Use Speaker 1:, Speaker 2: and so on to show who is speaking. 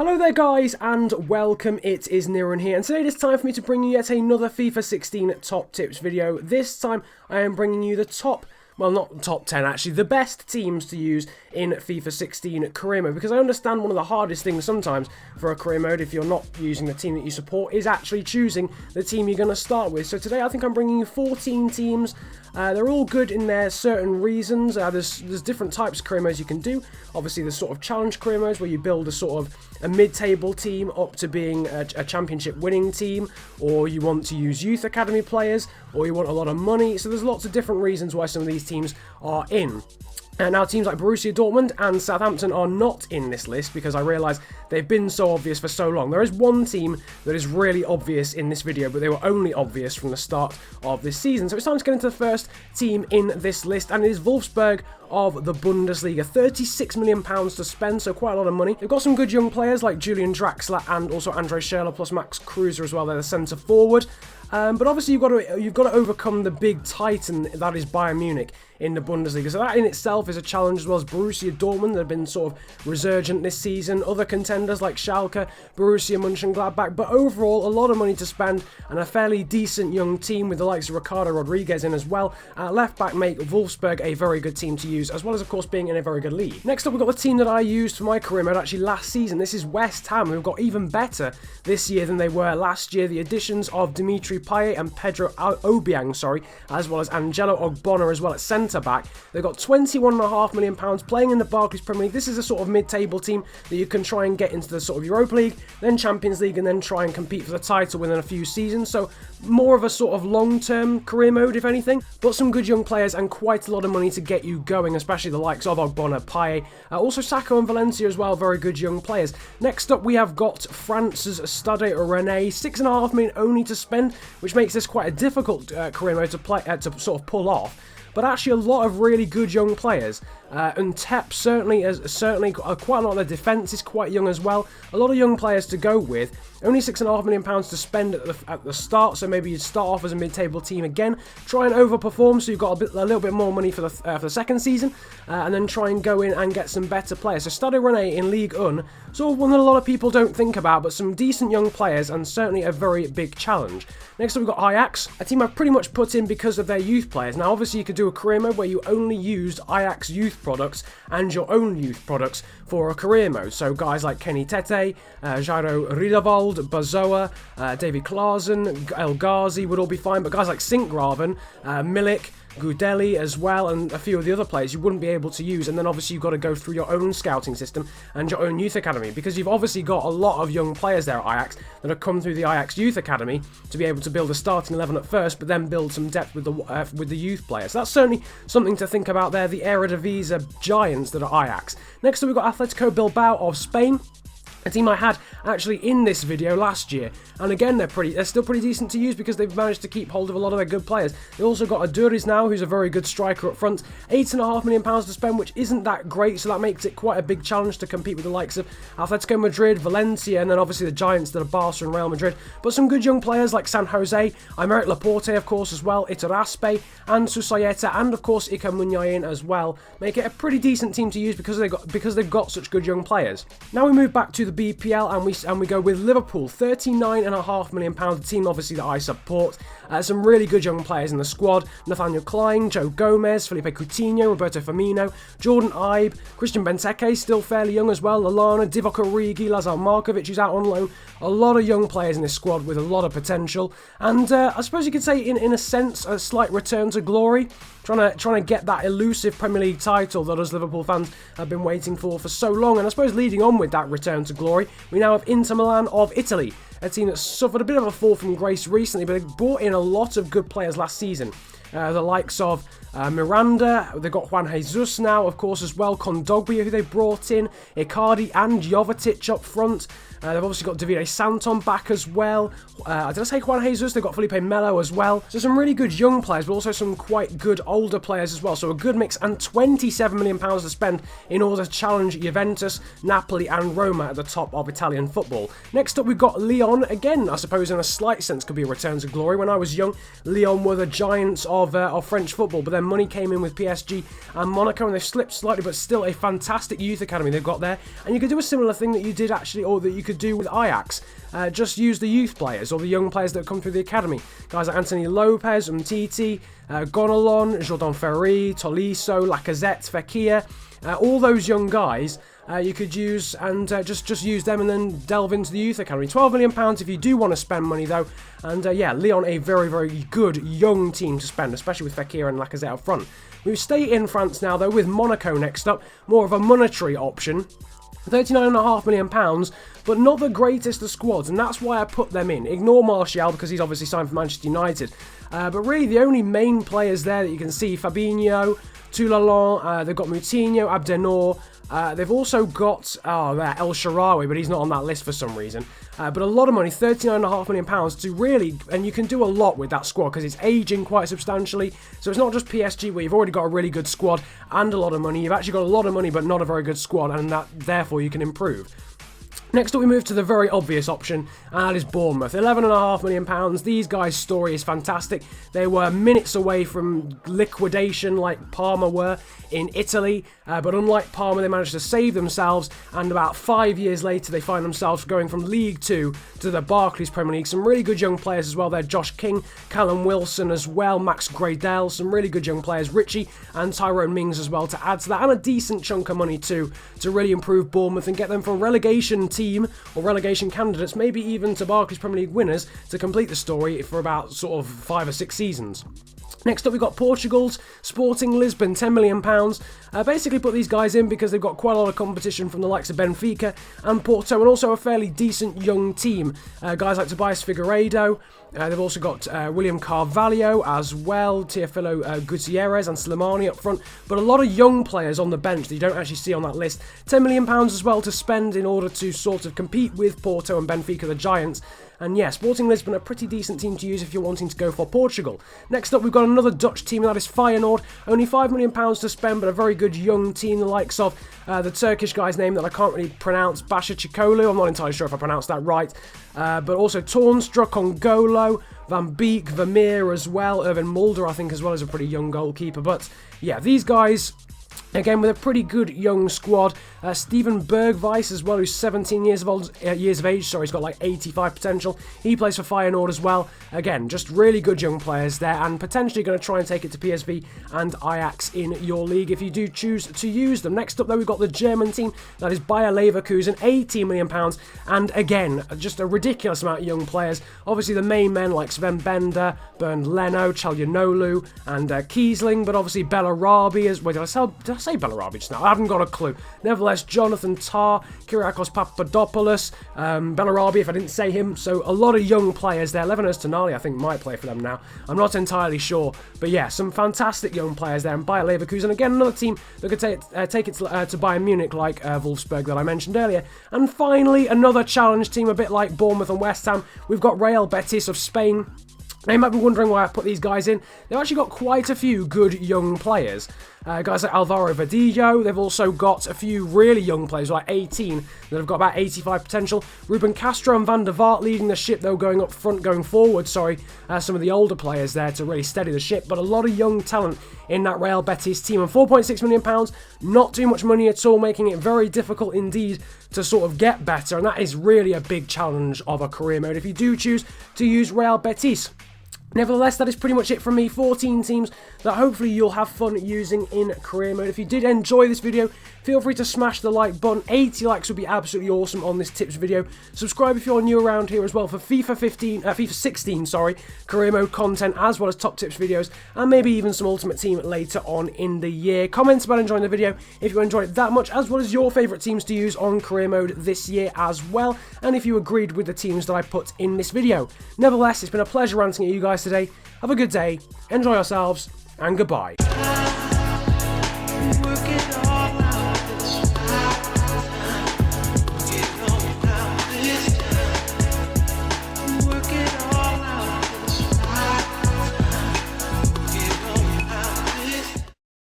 Speaker 1: Hello there guys and welcome, it is Niran here, and today it is time for me to bring you yet another FIFA 16 top tips video. This time I am bringing you the top, well not top 10 actually, the best teams to use in FIFA 16 career mode, because I understand one of the hardest things sometimes for a career mode, if you're not using the team that you support, is actually choosing the team you're going to start with. So today I think I'm bringing you 14 teams. They're all good in their certain reasons. There's different types of career modes you can do. Obviously there's sort of challenge career modes where you build a sort of a mid-table team up to being a championship winning team, or you want to use youth academy players, or you want a lot of money. So there's lots of different reasons why some of these teams are in. Now teams like Borussia Dortmund and Southampton are not in this list because I realise they've been so obvious for so long. There is one team that is really obvious in this video, but they were only obvious from the start of this season. So it's time to get into the first team in this list, and it is Wolfsburg of the Bundesliga. £36 million to spend, so quite a lot of money. They've got some good young players like Julian Draxler and also Andre Schürrle plus Max Kruse as well. They're the centre forward. But obviously you've got to overcome the big titan that is Bayern Munich in the Bundesliga. So that in itself is a challenge, as well as Borussia Dortmund that have been sort of resurgent this season. Other contenders like Schalke, Borussia Mönchengladbach. But overall, a lot of money to spend and a fairly decent young team with the likes of Ricardo Rodriguez in as well. Left back make Wolfsburg a very good team to use, as well as of course being in a very good league. Next up, we've got the team that I used for my career mode actually last season. This is West Ham, who've got even better this year than they were last year. The additions of Dimitri Payet and Pedro Obiang, as well as Angelo Ogbonna as well at centre-back. They've got £21.5 million playing in the Barclays Premier League. This is a sort of mid-table team that you can try and get into the sort of Europa League, then Champions League, and then try and compete for the title within a few seasons. So more of a sort of long-term career mode, if anything, but some good young players and quite a lot of money to get you going, especially the likes of Ogbonna, Payet, also Sacco and Valencia as well, very good young players. Next up, we have got France's Stade Rennais, £6.5 million only to spend, which makes this quite a difficult career mode to play to sort of pull off. But actually a lot of really good young players. Untep certainly quite a lot of the defence is quite young as well. A lot of young players to go with. Only £6.5 million to spend at the start, so maybe you'd start off as a mid-table team again. Try and overperform so you've got a little bit more money for the second season, and then try and go in and get some better players. So Stade Rennais in Ligue 1, sort of one that a lot of people don't think about, but some decent young players and certainly a very big challenge. Next up we've got Ajax, a team I've pretty much put in because of their youth players. Now obviously you could do a career mode where you only used Ajax youth products and your own youth products for a career mode. So guys like Kenny Tete, Jairo Riedewald, Bazoa, David Klaassen, El Ghazi would all be fine, but guys like Sinkgraven, Milik, Gudeli as well, and a few of the other players you wouldn't be able to use. And then obviously you've got to go through your own scouting system and your own youth academy, because you've obviously got a lot of young players there at Ajax that have come through the Ajax youth academy to be able to build a starting 11 at first, but then build some depth with the youth players. So that's certainly something to think about there, the Eredivisie giants that are Ajax. Next up we've got Athletico Bilbao of Spain, a team I had actually in this video last year, and again they're still pretty decent to use because they've managed to keep hold of a lot of their good players. They've also got Aduriz now, who's a very good striker up front. £8.5 million to spend, which isn't that great, so that makes it quite a big challenge to compete with the likes of Atletico Madrid, Valencia, and then obviously the giants that are Barca and Real Madrid. But some good young players like San Jose, Aymeric Laporte of course as well, Iturraspe, and Susayeta, and of course Ika Munyain as well, make it a pretty decent team to use because they've got such good young players. Now we move back to the BPL and we go with Liverpool, £39.5 million, a team obviously that I support. Some really good young players in the squad: Nathaniel Klein, Joe Gomez, Felipe Coutinho, Roberto Firmino, Jordan Ibe, Christian Benteke, still fairly young as well, Lallana, Divock Origi, Lazar Markovic, who's out on loan. A lot of young players in this squad with a lot of potential, and I suppose you could say in a sense a slight return to glory, trying to get that elusive Premier League title that us Liverpool fans have been waiting for so long. And I suppose leading on with that return to glory, we now have Inter Milan of Italy, a team that suffered a bit of a fall from grace recently, but they brought in a lot of good players last season. The likes of Miranda, they've got Juan Jesus now, of course, as well, Kondogbia, who they brought in, Icardi and Jovetic up front. They've obviously got Davide Santon back as well. Did I say Juan Jesus? They've got Felipe Melo as well. So some really good young players, but also some quite good older players as well. So a good mix, and £27 million to spend in order to challenge Juventus, Napoli and Roma at the top of Italian football. Next up we've got Lyon. Again, I suppose in a slight sense could be a return to glory. When I was young, Lyon were the giants of of French football, but then money came in with PSG and Monaco, and they've slipped slightly, but still a fantastic youth academy they've got there. And you could do a similar thing that you did actually, or that you could do with Ajax. Just use the youth players or the young players that come through the academy. Guys like Anthony Lopez, Umtiti, Gonalon, Jordan Ferri, Tolisso, Lacazette, Fekir, all those young guys. You could use and just use them and then delve into the youth academy. £12 million if you do want to spend money though. And yeah, Lyon, a very, very good young team to spend, especially with Fekir and Lacazette up front. We stay in France now though with Monaco next up, more of a monetary option. £39.5 million, but not the greatest of squads, and that's why I put them in. Ignore Martial because he's obviously signed for Manchester United. But really the only main players there that you can see, Fabinho, Toulalan, they've got Moutinho, Abdenor. They've also got, El Shaarawy, but he's not on that list for some reason. But a lot of money, £39.5 million to really, and you can do a lot with that squad because it's aging quite substantially. So it's not just PSG where you've already got a really good squad and a lot of money. You've actually got a lot of money but not a very good squad, and that therefore you can improve. Next up we move to the very obvious option, and that is Bournemouth. £11.5 million. These guys' story is fantastic. They were minutes away from liquidation like Parma were in Italy, but unlike Parma they managed to save themselves, and about 5 years later they find themselves going from League 2 to the Barclays Premier League. Some really good young players as well there, Josh King, Callum Wilson as well, Max Gradel, some really good young players, Richie and Tyrone Mings as well to add to that, and a decent chunk of money too to really improve Bournemouth and get them from relegation team or relegation candidates, maybe even to Barclays Premier League winners, to complete the story for about sort of 5 or 6 seasons. Next up, we've got Portugal's Sporting Lisbon, £10 million. Basically put these guys in because they've got quite a lot of competition from the likes of Benfica and Porto, and also a fairly decent young team. Guys like Tobias Figueiredo. They've also got William Carvalho as well, Teofilo Gutierrez and Slimani up front, but a lot of young players on the bench that you don't actually see on that list. £10 million as well to spend in order to sort of compete with Porto and Benfica, the giants. And yeah, Sporting Lisbon, a pretty decent team to use if you're wanting to go for Portugal. Next up, we've got another Dutch team, and that is Feyenoord. Only £5 million to spend, but a very good young team, the likes of the Turkish guy's name that I can't really pronounce, Basha Chikolu. I'm not entirely sure if I pronounced that right. But also Toornstra, Congolo, Van Beek, Vermeer as well, Irvin Mulder, I think, as well as a pretty young goalkeeper. But yeah, these guys, again, with a pretty good young squad. Steven Bergwijs as well, who's 17 years of age. Sorry, he's got like 85 potential. He plays for Feyenoord as well. Again, just really good young players there, and potentially going to try and take it to PSV and Ajax in your league if you do choose to use them. Next up, though, we've got the German team. That is Bayer Leverkusen, £18 million. And again, just a ridiculous amount of young players. Obviously, the main men like Sven Bender, Bernd Leno, Çalhanoğlu, and Kiesling, but obviously Bellarabi as well. Did I say Bellarabi just now? I haven't got a clue. Nevertheless, Jonathan Tah, Kyriakos Papadopoulos, Bellarabi if I didn't say him. So a lot of young players there. Levinas Tonali I think might play for them now. I'm not entirely sure. But yeah, some fantastic young players there. And Bayer Leverkusen, again, another team that could take it to Bayern Munich like Wolfsburg that I mentioned earlier. And finally, another challenge team, a bit like Bournemouth and West Ham. We've got Real Betis of Spain. Now, you might be wondering why I put these guys in. They've actually got quite a few good young players. Guys like Alvaro Vadillo. They've also got a few really young players, like 18, that have got about 85 potential. Ruben Castro and Van der Vaart leading the ship, though, going forward, some of the older players there to really steady the ship. But a lot of young talent in that Real Betis team. And £4.6 million, not too much money at all, making it very difficult indeed to sort of get better. And that is really a big challenge of a career mode if you do choose to use Real Betis. Nevertheless, that is pretty much it from me. 14 teams that hopefully you'll have fun using in career mode. If you did enjoy this video, feel free to smash the like button. 80 likes would be absolutely awesome on this tips video. Subscribe if you're new around here as well for FIFA 16, career mode content, as well as top tips videos, and maybe even some Ultimate Team later on in the year. Comments about enjoying the video if you enjoyed it that much, as well as your favourite teams to use on career mode this year as well, and if you agreed with the teams that I put in this video. Nevertheless, it's been a pleasure ranting at you guys today. Have a good day, enjoy yourselves, and goodbye.